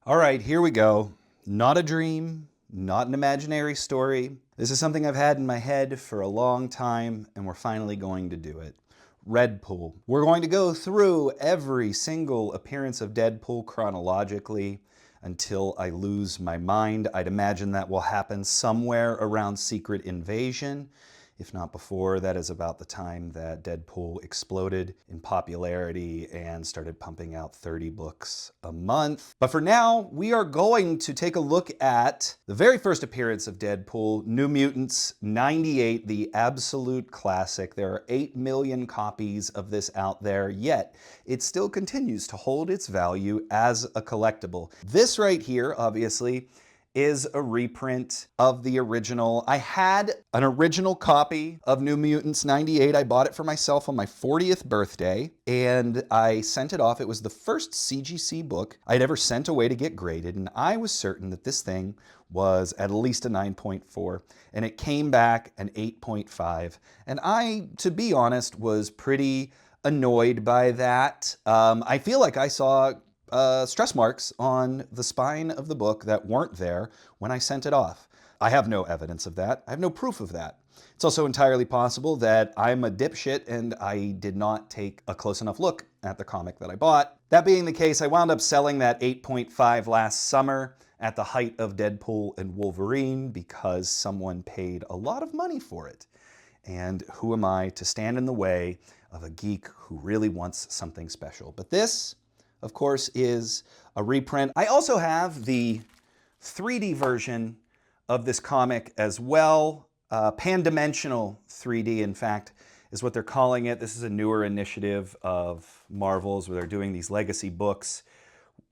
All right, here we go. Not a dream, not an imaginary story. This is something I've had in my head for a long time, and we're finally going to do it. Readpool. We're going to go through every single appearance of Deadpool chronologically until I lose my mind. I'd imagine that will happen somewhere around Secret Invasion. If not before, that is about the time that Deadpool exploded in popularity and started pumping out 30 books a month. But for now, we are going to take a look at the very first appearance of Deadpool, New Mutants 98, the absolute classic. There are 8 million copies of this out there, yet it still continues to hold its value as a collectible. This right here, obviously, is a reprint of the original. I had an original copy of New Mutants 98. I bought it for myself on my 40th birthday, and I sent it off. It was the first CGC book I'd ever sent away to get graded, and I was certain that this thing was at least a 9.4, and it came back an 8.5. And I, to be honest, was pretty annoyed by that. I feel like I saw stress marks on the spine of the book that weren't there when I sent it off. I have no evidence of that. I have no proof of that. It's also entirely possible that I'm a dipshit and I did not take a close enough look at the comic that I bought. That being the case, I wound up selling that 8.5 last summer at the height of Deadpool and Wolverine because someone paid a lot of money for it. And who am I to stand in the way of a geek who really wants something special? But this, of course, is a reprint. I also have the 3D version of this comic as well. Pandimensional 3D, in fact, is what they're calling it. This is a newer initiative of Marvel's where they're doing these legacy books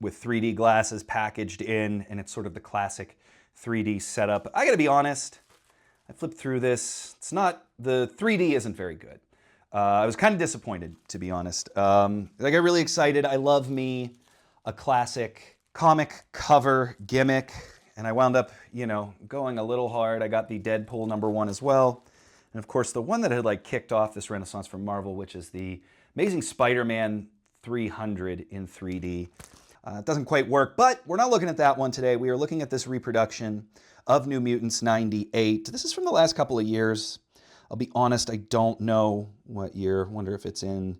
with 3D glasses packaged in, and it's sort of the classic 3D setup. I gotta be honest, I flipped through this. The 3D isn't very good. I was kind of disappointed, to be honest. I got really excited. I love me a classic comic cover gimmick, and I wound up, going a little hard. I got the Deadpool #1 as well. And of course, the one that had kicked off this renaissance from Marvel, which is the Amazing Spider-Man 300 in 3D. It doesn't quite work, but we're not looking at that one today. We are looking at this reproduction of New Mutants 98. This is from the last couple of years. I'll be honest, I don't know what year. Wonder if it's in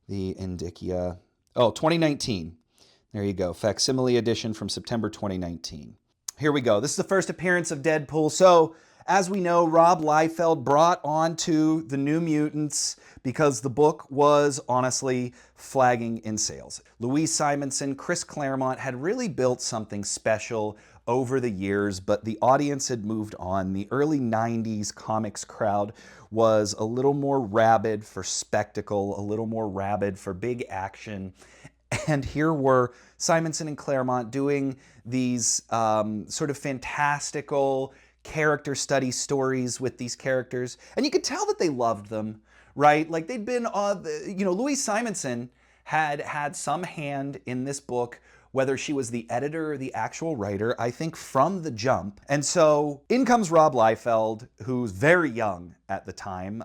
the Indicia. Oh, 2019. There you go. Facsimile edition from September 2019. Here we go. This is the first appearance of Deadpool. So, as we know, Rob Liefeld brought onto the New Mutants because the book was honestly flagging in sales. Louise Simonson, Chris Claremont had really built something special over the years, but the audience had moved on. The early 90s comics crowd was a little more rabid for spectacle, a little more rabid for big action. And here were Simonson and Claremont doing these sort of fantastical character study stories with these characters. And you could tell that they loved them, right? Like they'd been, Louise Simonson had some hand in this book, whether she was the editor or the actual writer, I think from the jump. And so in comes Rob Liefeld, who's very young at the time.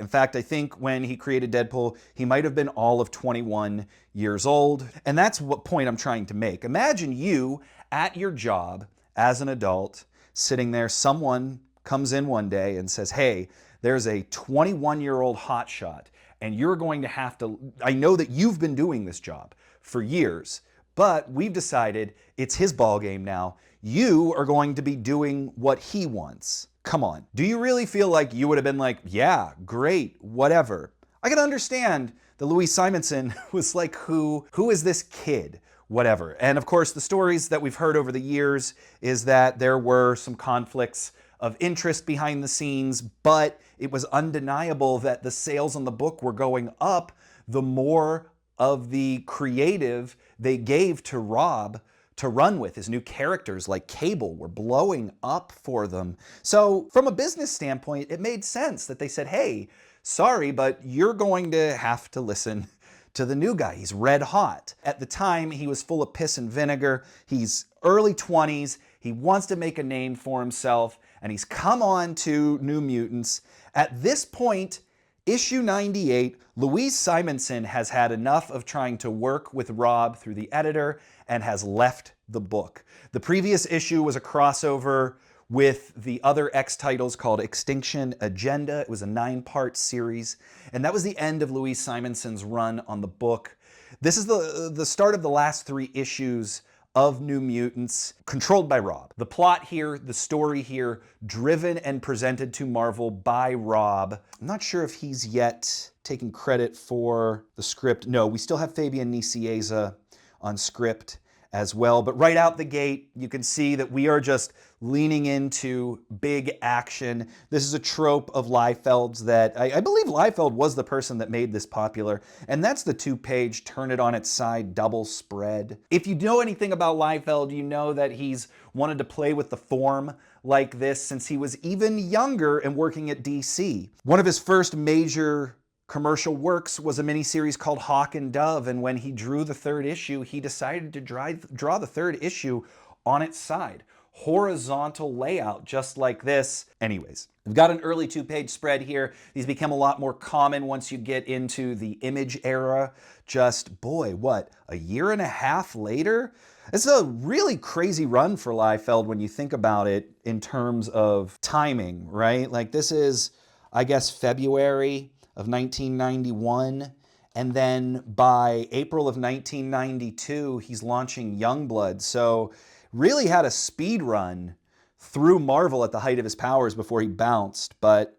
In fact, I think when he created Deadpool, he might have been all of 21 years old. And that's what point I'm trying to make. Imagine you at your job as an adult, sitting there, someone comes in one day and says, hey, there's a 21-year-old hotshot, and you're going to have to, I know that you've been doing this job for years, but we've decided it's his ball game now. You are going to be doing what he wants. Come on. Do you really feel like you would have been like, yeah, great, whatever? I can understand that Louise Simonson was like, who is this kid? Whatever. And of course, the stories that we've heard over the years is that there were some conflicts of interest behind the scenes, but it was undeniable that the sales on the book were going up the more of the creative they gave to Rob to run with. His new characters like Cable were blowing up for them. So from a business standpoint, it made sense that they said, hey, sorry, but you're going to have to listen to the new guy. He's red hot. At the time, he was full of piss and vinegar. He's early 20s. He wants to make a name for himself, and he's come on to New Mutants. At this point, issue 98, Louise Simonson has had enough of trying to work with Rob through the editor and has left the book. The previous issue was a crossover with the other X titles called Extinction Agenda. It was a 9-part series, and that was the end of Louise Simonson's run on the book. This is the start of the last 3 issues of New Mutants, controlled by Rob. The plot here, the story here, driven and presented to Marvel by Rob. I'm not sure if he's yet taken credit for the script. No, we still have Fabian Nicieza on script as well. But right out the gate, you can see that we are just leaning into big action. This is a trope of Liefeld's that I believe Liefeld was the person that made this popular, and that's the 2-page turn it on its side double spread. If you know anything about Liefeld, you know that he's wanted to play with the form like this since he was even younger and working at DC. One of his first major commercial works was a miniseries called Hawk and Dove, and when he drew the 3rd issue, he decided to draw the 3rd issue on its side. Horizontal layout, just like this. Anyways, we've got an early 2-page spread here. These become a lot more common once you get into the Image era. Just, boy, what, a year and a half later? It's a really crazy run for Liefeld when you think about it in terms of timing, right? Like this is, I guess, February of 1991, and then by April of 1992, he's launching Youngblood. So really had a speed run through Marvel at the height of his powers before he bounced. But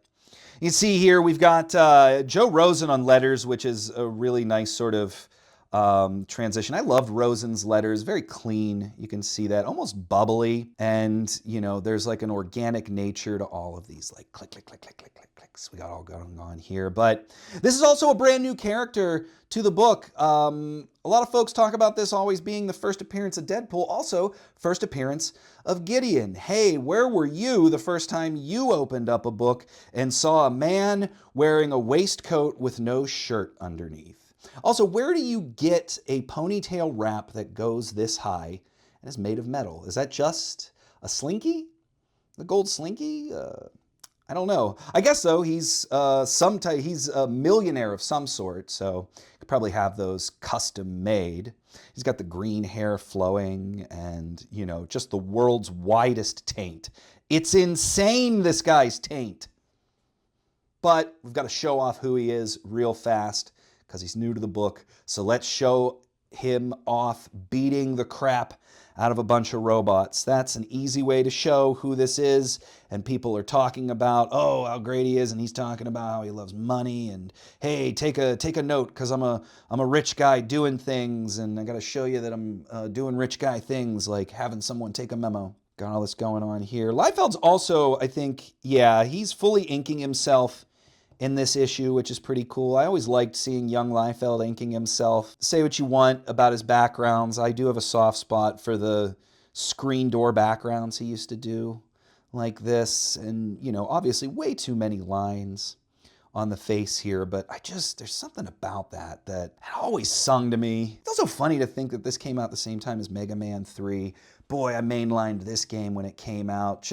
you can see here we've got Joe Rosen on letters, which is a really nice sort of transition. I loved Rosen's letters, very clean. You can see that, almost bubbly. And, you know, there's like an organic nature to all of these, like click, click, click, click, click, click, clicks. We got all going on here. But this is also a brand new character to the book. A lot of folks talk about this always being the first appearance of Deadpool, also first appearance of Gideon. Hey, where were you the first time you opened up a book and saw a man wearing a waistcoat with no shirt underneath? Also, where do you get a ponytail wrap that goes this high and is made of metal? Is that just a slinky? The gold slinky? I don't know. I guess so. He's he's a millionaire of some sort, so could probably have those custom made. He's got the green hair flowing and, you know, just the world's widest taint. It's insane, this guy's taint. But we've got to show off who he is real fast because he's new to the book. So let's show him off beating the crap out of a bunch of robots. That's an easy way to show who this is. And people are talking about, oh, how great he is. And he's talking about how he loves money. And hey, take a note because I'm a rich guy doing things. And I got to show you that I'm doing rich guy things like having someone take a memo. Got all this going on here. Liefeld's also, I think, yeah, he's fully inking himself in this issue, which is pretty cool. I always liked seeing young Liefeld inking himself. Say what you want about his backgrounds. I do have a soft spot for the screen door backgrounds he used to do like this. And, you know, obviously way too many lines on the face here, but there's something about that always sung to me. It's also funny to think that this came out the same time as Mega Man 3. Boy, I mainlined this game when it came out.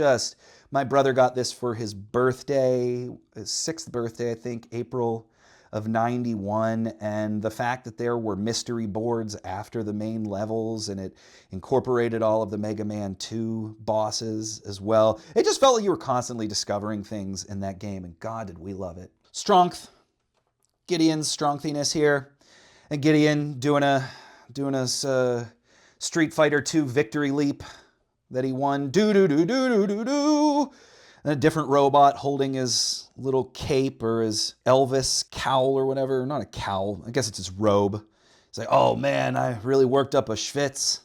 My brother got this for his birthday, his 6th birthday, I think, April of 91. And the fact that there were mystery boards after the main levels and it incorporated all of the Mega Man 2 bosses as well. It just felt like you were constantly discovering things in that game, and God, did we love it. Strength. Gideon's strengthiness here. And Gideon doing his Street Fighter 2 victory leap that he won. Do-do-do-do-do-do-do. And a different robot holding his little cape or his Elvis cowl or whatever. Not a cowl. I guess it's his robe. He's like, oh man, I really worked up a schwitz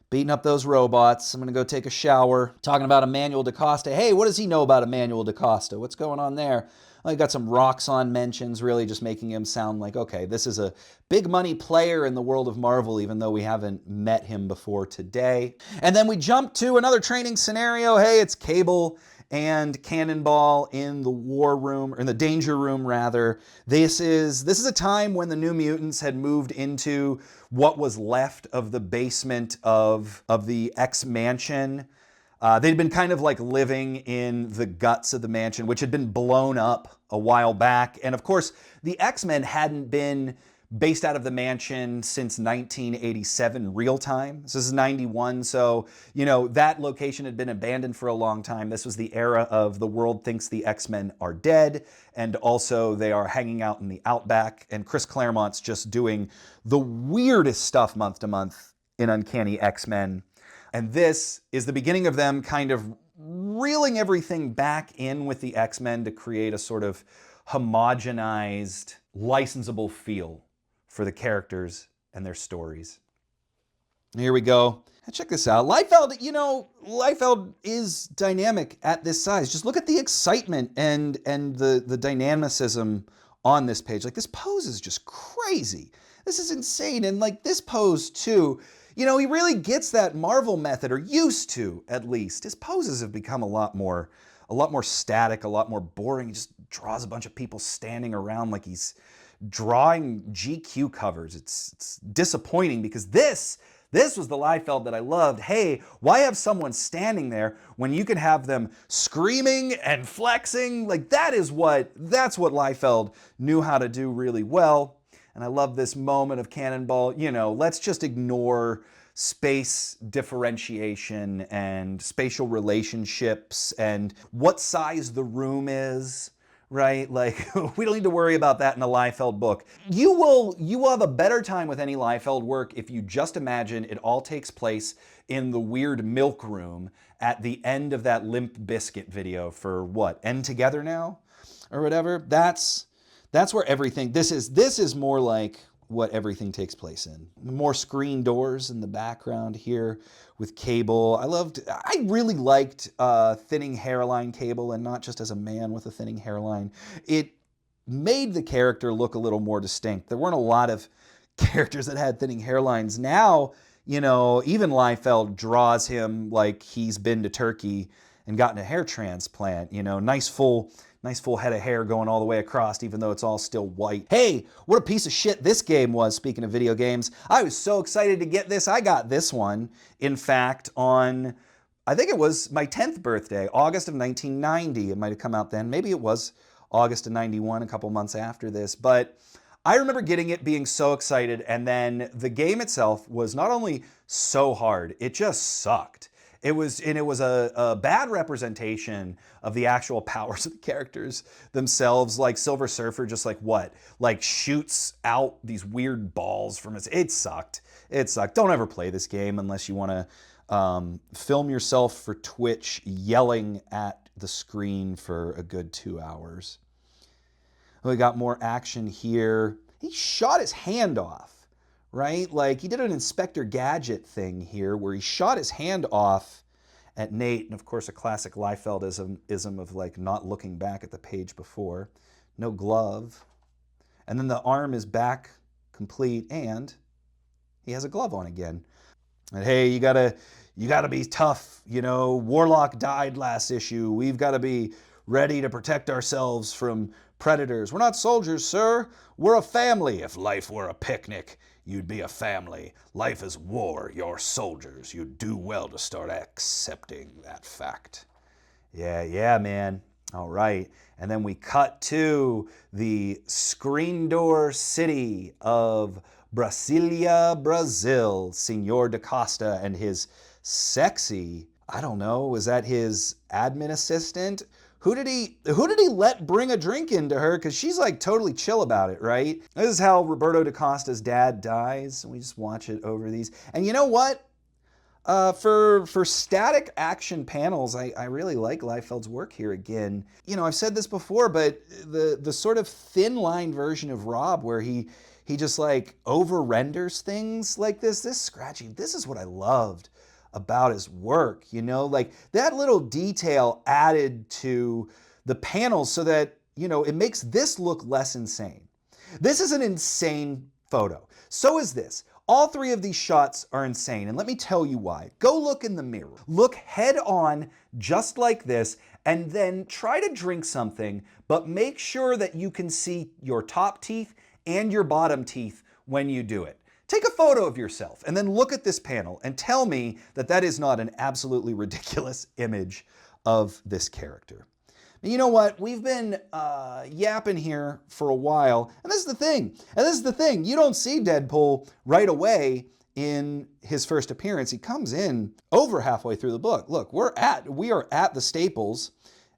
beating up those robots. I'm going to go take a shower. Talking about Emmanuel DaCosta. Hey, what does he know about Emmanuel DaCosta? What's going on there? I got some Rxns mentions, really just making him sound like, okay, this is a big money player in the world of Marvel, even though we haven't met him before today. And then we jump to another training scenario. Hey, it's Cable and Cannonball in the war room, or in the danger room rather. This is a time when the New Mutants had moved into what was left of the basement of the X Mansion. They'd been kind of like living in the guts of the mansion, which had been blown up a while back. And of course, the X-Men hadn't been based out of the mansion since 1987 real time. This is 91, so, you know, that location had been abandoned for a long time. This was the era of the world thinks the X-Men are dead, and also they are hanging out in the outback, and Chris Claremont's just doing the weirdest stuff month to month in Uncanny X-Men. And this is the beginning of them kind of reeling everything back in with the X-Men to create a sort of homogenized, licensable feel for the characters and their stories. Here we go. Check this out. Liefeld, you know, Liefeld is dynamic at this size. Just look at the excitement and the dynamicism on this page. Like, this pose is just crazy. This is insane. And like this pose too, you know, he really gets that Marvel method, or used to at least. His poses have become a lot more static, a lot more boring. He just draws a bunch of people standing around like he's drawing GQ covers. It's disappointing, because this was the Liefeld that I loved. Hey, why have someone standing there when you can have them screaming and flexing? Like, that's what Liefeld knew how to do really well. And I love this moment of Cannonball. You know, let's just ignore space differentiation and spatial relationships and what size the room is, right? Like, we don't need to worry about that in a Liefeld book. You will have a better time with any Liefeld work if you just imagine it all takes place in the weird milk room at the end of that Limp Bizkit video for what, End Together Now? Or whatever. That's where everything, this is more like what everything takes place in. More screen doors in the background here with Cable. I really liked thinning hairline Cable, and not just as a man with a thinning hairline. It made the character look a little more distinct. There weren't a lot of characters that had thinning hairlines. Now, you know, even Liefeld draws him like he's been to Turkey and gotten a hair transplant. You know, nice full head of hair going all the way across, even though it's all still white. Hey, what a piece of shit this game was, speaking of video games. I was so excited to get this. I got this one, in fact, on, I think it was my 10th birthday, August of 1990. It might have come out then. Maybe it was August of 91, a couple months after this. But I remember getting it, being so excited, and then the game itself was not only so hard, it just sucked. It was a bad representation of the actual powers of the characters themselves. Like Silver Surfer just like shoots out these weird balls from his... It sucked. It sucked. Don't ever play this game unless you want to film yourself for Twitch yelling at the screen for a good 2 hours. We got more action here. He shot his hand off. Right? Like, he did an Inspector Gadget thing here where he shot his hand off at Nate. And of course, a classic Liefeld-ism of like not looking back at the page before. No glove. And then the arm is back complete, and he has a glove on again. And hey, you gotta be tough. You know, Warlock died last issue. We've got to be ready to protect ourselves from predators. We're not soldiers, sir. We're a family. If life were a picnic, you'd be a family. Life is war. You're soldiers. You'd do well to start accepting that fact. Yeah, man. All right. And then we cut to the screen door city of Brasilia, Brazil. Senor da Costa and his sexy, I don't know, was that his admin assistant? Who did he let bring a drink into her? Because she's like totally chill about it, right? This is how Roberto da Costa's dad dies. We just watch it over these. And you know what? For static action panels, I really like Liefeld's work here again. You know, I've said this before, but the sort of thin line version of Rob where he just like over renders things like this scratchy. This is what I loved about his work, you know, like that little detail added to the panels so that, you know, it makes this look less insane. This is an insane photo. So is this. All three of these shots are insane, and let me tell you why. Go look in the mirror. Look head on, just like this, and then try to drink something, but make sure that you can see your top teeth and your bottom teeth when you do it. Take a photo of yourself and then look at this panel and tell me that that is not an absolutely ridiculous image of this character. And you know what? We've been yapping here for a while. And this is the thing. You don't see Deadpool right away in his first appearance. He comes in over halfway through the book. Look, we are at the Staples,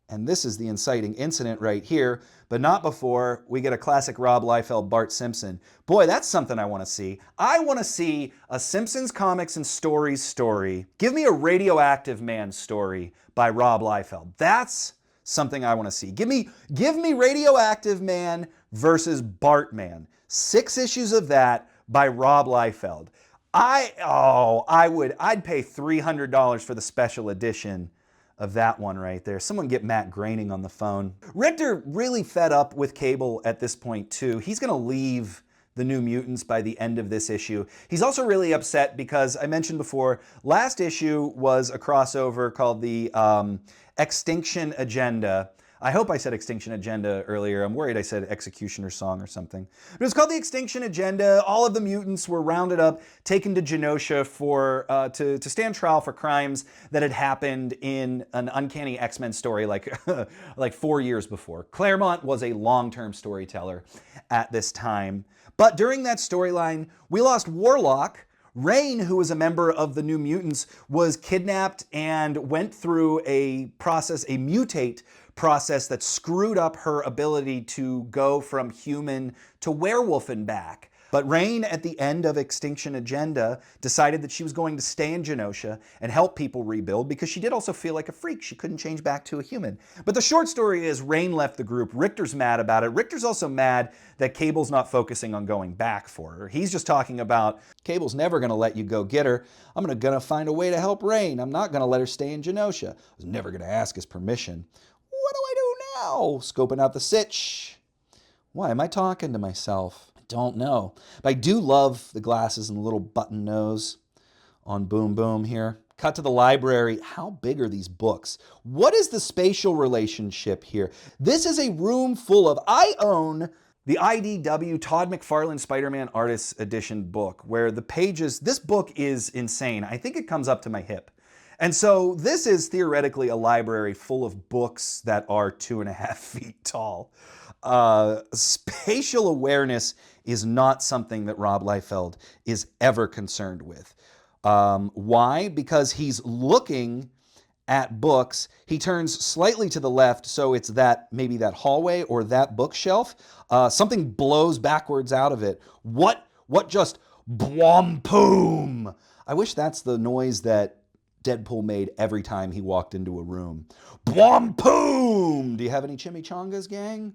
and this is the inciting incident right here, but not before we get a classic Rob Liefeld, Bart Simpson. Boy, that's something I want to see. I want to see a Simpsons comics and stories story. Give me a Radioactive Man story by Rob Liefeld. That's something I want to see. Give me Radioactive Man versus Bartman. 6 issues of that by Rob Liefeld. I'd pay $300 for the special edition of that one right there. Someone get Matt Groening on the phone. Richter really fed up with Cable at this point too. He's gonna leave the New Mutants by the end of this issue. He's also really upset because I mentioned before, last issue was a crossover called the Extinction Agenda. I hope I said Extinction Agenda earlier. I'm worried I said Executioner Song or something. But it was called the Extinction Agenda. All of the mutants were rounded up, taken to Genosha for to stand trial for crimes that had happened in an Uncanny X-Men story like, like 4 years before. Claremont was a long-term storyteller at this time. But during that storyline, we lost Warlock. Rain, who was a member of the New Mutants, was kidnapped and went through a mutate process that screwed up her ability to go from human to werewolf and back. But Rain, at the end of Extinction Agenda, decided that she was going to stay in Genosha and help people rebuild because she did also feel like a freak. She couldn't change back to a human. But the short story is Rain left the group. Richter's mad about it. Richter's also mad that Cable's not focusing on going back for her. He's just talking about, Cable's never going to let you go get her. I'm gonna find a way to help Rain. I'm not going to let her stay in Genosha. I was never going to ask his permission. What do I do now? Scoping out the sitch. Why am I talking to myself? I don't know. But I do love the glasses and the little button nose on Boom Boom here. Cut to the library. How big are these books? What is the spatial relationship here? This is a room full of, I own the IDW Todd McFarlane Spider-Man Artists Edition book, where the pages, this book is insane. I think it comes up to my hip. And so this is theoretically a library full of books that are 2.5 feet tall. Spatial awareness is not something that Rob Liefeld is ever concerned with. Why? Because he's looking at books. He turns slightly to the left, so it's maybe that hallway or that bookshelf. Something blows backwards out of it. What just bwompoom? I wish that's the noise that Deadpool made every time he walked into a room. Bwompoom! Do you have any chimichangas, gang?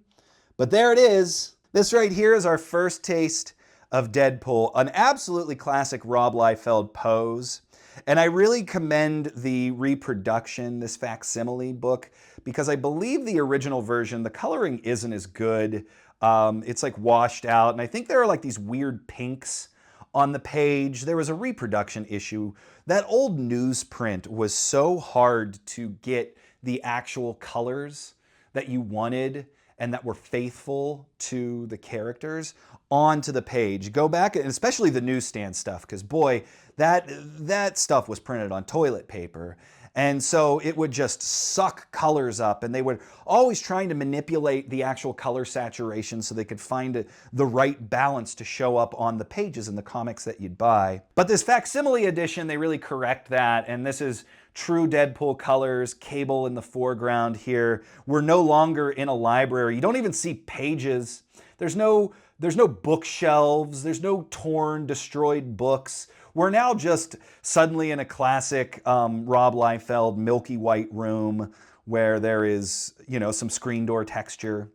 But there it is. This right here is our first taste of Deadpool, an absolutely classic Rob Liefeld pose. And I really commend the reproduction, this facsimile book, because I believe the original version, the coloring isn't as good. It's like washed out, and I think there are like these weird pinks on the page. There was a reproduction issue. That old newsprint was so hard to get the actual colors that you wanted and that were faithful to the characters onto the page. Go back, and especially the newsstand stuff, because boy, that stuff was printed on toilet paper. And so it would just suck colors up, and they were always trying to manipulate the actual color saturation so they could find the right balance to show up on the pages in the comics that you'd buy. But this facsimile edition, they really correct that, and this is true Deadpool colors, Cable in the foreground here. We're no longer in a library. You don't even see pages. There's no bookshelves. There's no torn, destroyed books. We're now just suddenly in a classic Rob Liefeld milky white room where there is, some screen door texture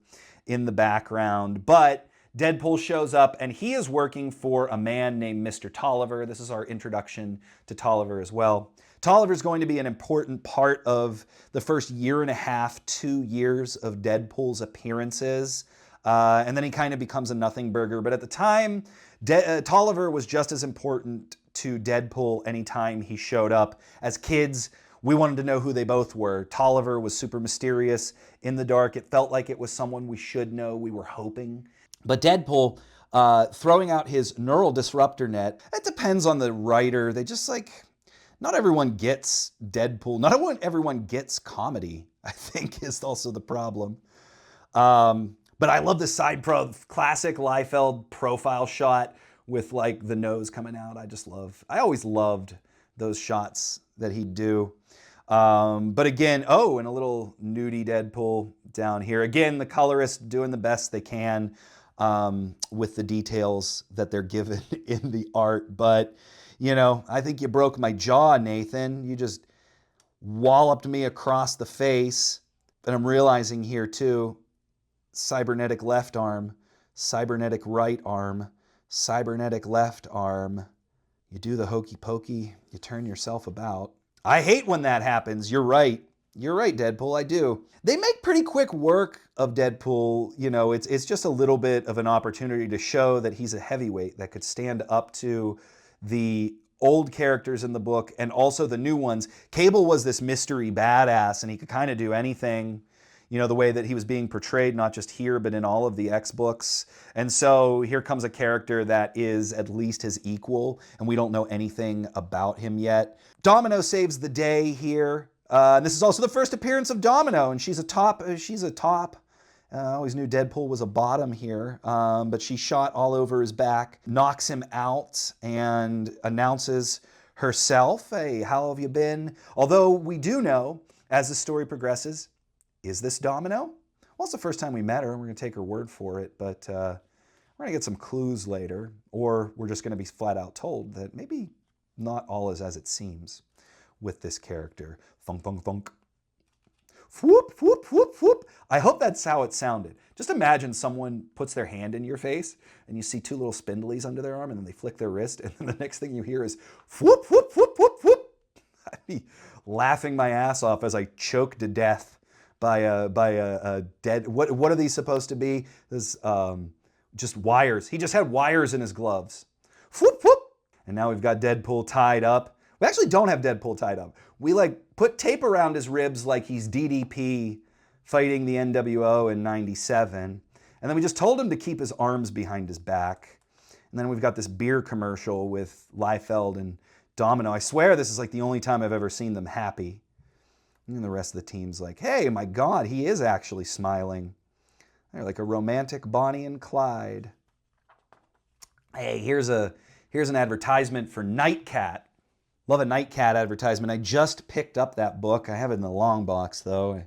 in the background. But Deadpool shows up, and he is working for a man named Mr. Tolliver. This is our introduction to Tolliver as well. Tolliver is going to be an important part of the first 1.5 to 2 years of Deadpool's appearances. And then he kind of becomes a nothing burger. But at the time, Tolliver was just as important to Deadpool anytime he showed up. As kids, we wanted to know who they both were. Tolliver was super mysterious in the dark. It felt like it was someone we should know. We were hoping. But Deadpool, throwing out his neural disruptor net, it depends on the writer. They just Not everyone gets Deadpool. Not everyone gets comedy, I think, is also the problem. But I love the classic Liefeld profile shot with like the nose coming out. I always loved those shots that he'd do. But again, oh, and a little nudie Deadpool down here. Again, the colorists doing the best they can with the details that they're given in the art. But, you know, I think you broke my jaw, Nathan. You just walloped me across the face. And I'm realizing here too, cybernetic left arm, cybernetic right arm, cybernetic left arm. You do the hokey pokey, you turn yourself about. I hate when that happens. You're right. You're right, Deadpool, I do. They make pretty quick work of Deadpool. You know, it's just a little bit of an opportunity to show that he's a heavyweight that could stand up to the old characters in the book and also the new ones. Cable was this mystery badass and he could kind of do anything, you know, the way that he was being portrayed, not just here, but in all of the X books. And so here comes a character that is at least his equal, and we don't know anything about him yet. Domino saves the day here. This is also the first appearance of Domino, and she's a top. I always knew Deadpool was a bottom here, but she shot all over his back, knocks him out, and announces herself, hey, how have you been? Although we do know, as the story progresses, is this Domino? Well, it's the first time we met her, and we're going to take her word for it, but we're going to get some clues later, or we're just going to be flat out told that maybe not all is as it seems with this character. Thunk, thunk, thunk. Whoop, whoop, whoop, whoop. I hope that's how it sounded. Just imagine someone puts their hand in your face, and you see two little spindlies under their arm, and then they flick their wrist, and then the next thing you hear is whoop, whoop, whoop, whoop, whoop. I'd be laughing my ass off as I choke to death by a dead, what are these supposed to be? This, just wires. He just had wires in his gloves. Whoop, whoop. And now we've got Deadpool tied up. We actually don't have Deadpool tied up. We like put tape around his ribs like he's DDP fighting the NWO in '97. And then we just told him to keep his arms behind his back. And then we've got this beer commercial with Liefeld and Domino. I swear this is like the only time I've ever seen them happy. And the rest of the team's like, hey, my God, he is actually smiling. They're like a romantic Bonnie and Clyde. Hey, here's an advertisement for Nightcat. Love a Nightcat advertisement. I just picked up that book. I have it in the long box, though. I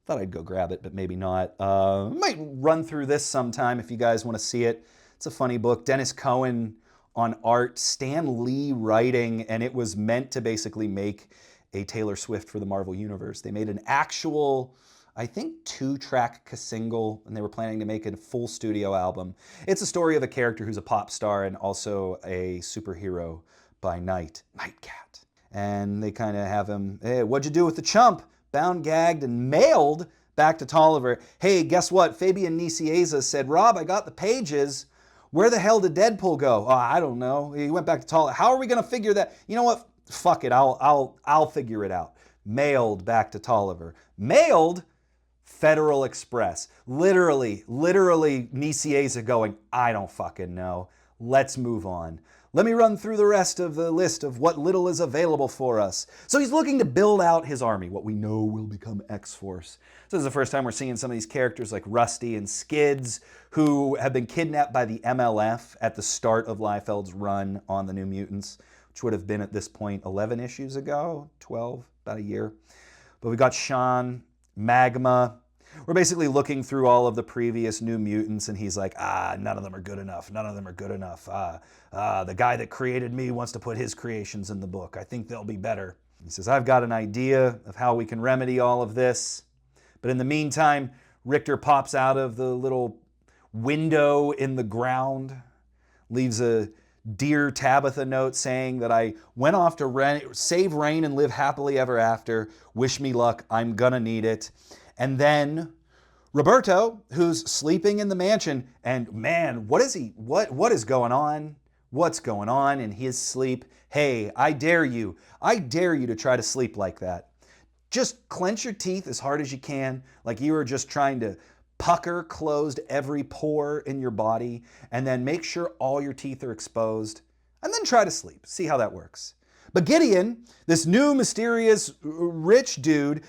thought I'd go grab it, but maybe not. I might run through this sometime if you guys want to see it. It's a funny book. Dennis Cohen on art, Stan Lee writing, and it was meant to basically make a Taylor Swift for the Marvel Universe. They made an actual, I think, 2-track single, and they were planning to make a full studio album. It's a story of a character who's a pop star and also a superhero by night, Nightcat. And they kind of have him, hey, what'd you do with the chump? Bound, gagged, and mailed back to Tolliver. Hey, guess what? Fabian Nicieza said, Rob, I got the pages. Where the hell did Deadpool go? Oh, I don't know. He went back to Tolliver. How are we going to figure that? You know what? Fuck it, I'll figure it out. Mailed back to Tolliver. Mailed Federal Express. Literally Nicieza going, I don't fucking know. Let's move on. Let me run through the rest of the list of what little is available for us. So he's looking to build out his army, what we know will become X-Force. So this is the first time we're seeing some of these characters like Rusty and Skids, who have been kidnapped by the MLF at the start of Liefeld's run on the New Mutants, which would have been at this point 11 issues ago, 12, about a year. But we got Sean, Magma. We're basically looking through all of the previous New Mutants, and he's like, none of them are good enough. None of them are good enough. The guy that created me wants to put his creations in the book. I think they'll be better. He says, I've got an idea of how we can remedy all of this. But in the meantime, Richter pops out of the little window in the ground, leaves a Dear Tabitha note saying that I went off to save Rain and live happily ever after. Wish me luck. I'm gonna need it. And then Roberto, who's sleeping in the mansion, and man, what is going on? What's going on in his sleep? Hey, I dare you to try to sleep like that. Just clench your teeth as hard as you can, like you were just trying to pucker closed every pore in your body, and then make sure all your teeth are exposed, and then try to sleep. See how that works. But Gideon, this new mysterious rich dude,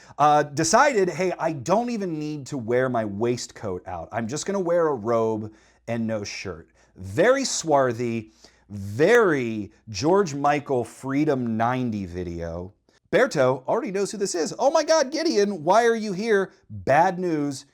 decided, hey, I don't even need to wear my waistcoat out. I'm just gonna wear a robe and no shirt. Very swarthy, very George Michael Freedom 90 video. Berto already knows who this is. Oh my God, Gideon, why are you here? Bad news,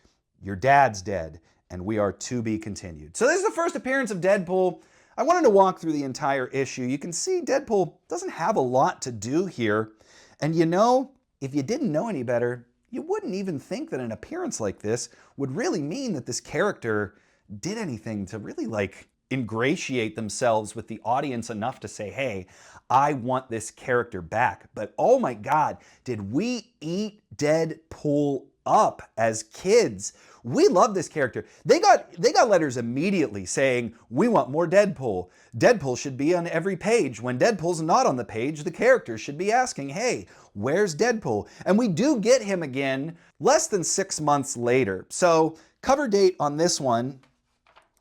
your dad's dead, and we are to be continued. So this is the first appearance of Deadpool. I wanted to walk through the entire issue. You can see Deadpool doesn't have a lot to do here. And you know, if you didn't know any better, you wouldn't even think that an appearance like this would really mean that this character did anything to really like ingratiate themselves with the audience enough to say, hey, I want this character back. But oh my God, did we eat Deadpool up as kids? We love this character. They got letters immediately saying, we want more Deadpool. Deadpool should be on every page. When Deadpool's not on the page, the character should be asking, hey, where's Deadpool? And we do get him again less than 6 months later. So cover date on this one,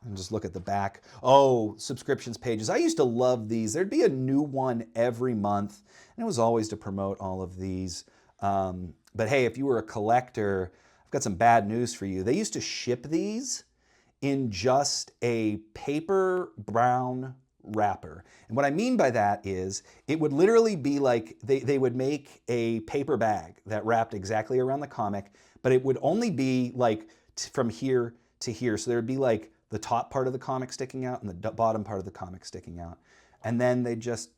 and just look at the back. Oh, subscriptions pages. I used to love these. There'd be a new one every month, and it was always to promote all of these. But hey, if you were a collector, I've got some bad news for you. They used to ship these in just a paper brown wrapper. And what I mean by that is it would literally be like they would make a paper bag that wrapped exactly around the comic, but it would only be like from here to here. So there would be like the top part of the comic sticking out and the bottom part of the comic sticking out. And then they'd just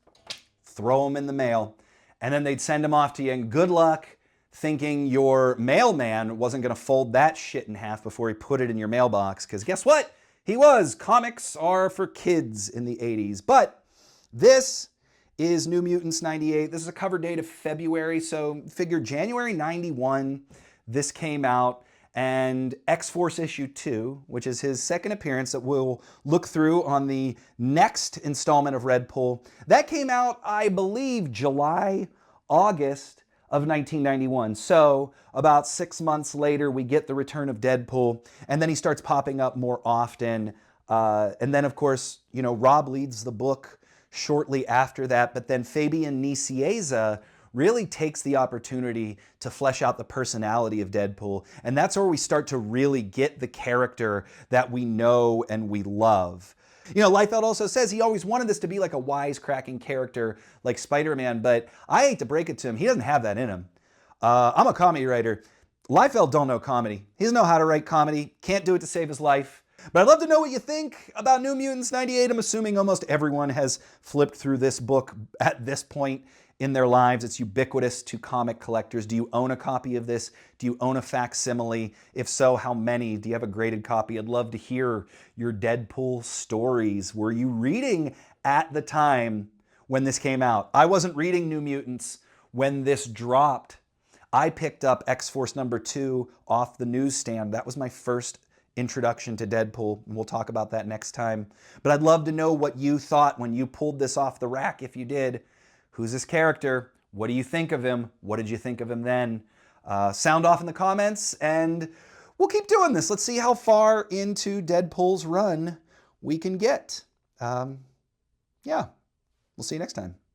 throw them in the mail, and then they'd send them off to you, and good luck thinking your mailman wasn't gonna fold that shit in half before he put it in your mailbox, because guess what? He was. Comics are for kids in the 80s. But this is New Mutants 98. This is a cover date of February, so figure January 91, this came out. And X-Force issue 2, which is his second appearance that we'll look through on the next installment of Readpool. That came out, I believe, July, August of 1991. So about 6 months later, we get the return of Deadpool, and then he starts popping up more often. And then, of course, you know, Rob leads the book shortly after that, but then Fabian Nicieza really takes the opportunity to flesh out the personality of Deadpool. And that's where we start to really get the character that we know and we love. You know, Liefeld also says he always wanted this to be like a wisecracking character like Spider-Man, but I hate to break it to him, he doesn't have that in him. I'm a comedy writer. Liefeld don't know comedy. He doesn't know how to write comedy, can't do it to save his life. But I'd love to know what you think about New Mutants 98. I'm assuming almost everyone has flipped through this book at this point in their lives. It's ubiquitous to comic collectors. Do you own a copy of this? Do you own a facsimile? If so, how many? Do you have a graded copy? I'd love to hear your Deadpool stories. Were you reading at the time when this came out? I wasn't reading New Mutants when this dropped. I picked up X-Force #2 off the newsstand. That was my first introduction to Deadpool, and we'll talk about that next time. But I'd love to know what you thought when you pulled this off the rack, if you did. Who's this character? What do you think of him? What did you think of him then? Sound off in the comments, and we'll keep doing this. Let's see how far into Deadpool's run we can get. Yeah, we'll see you next time.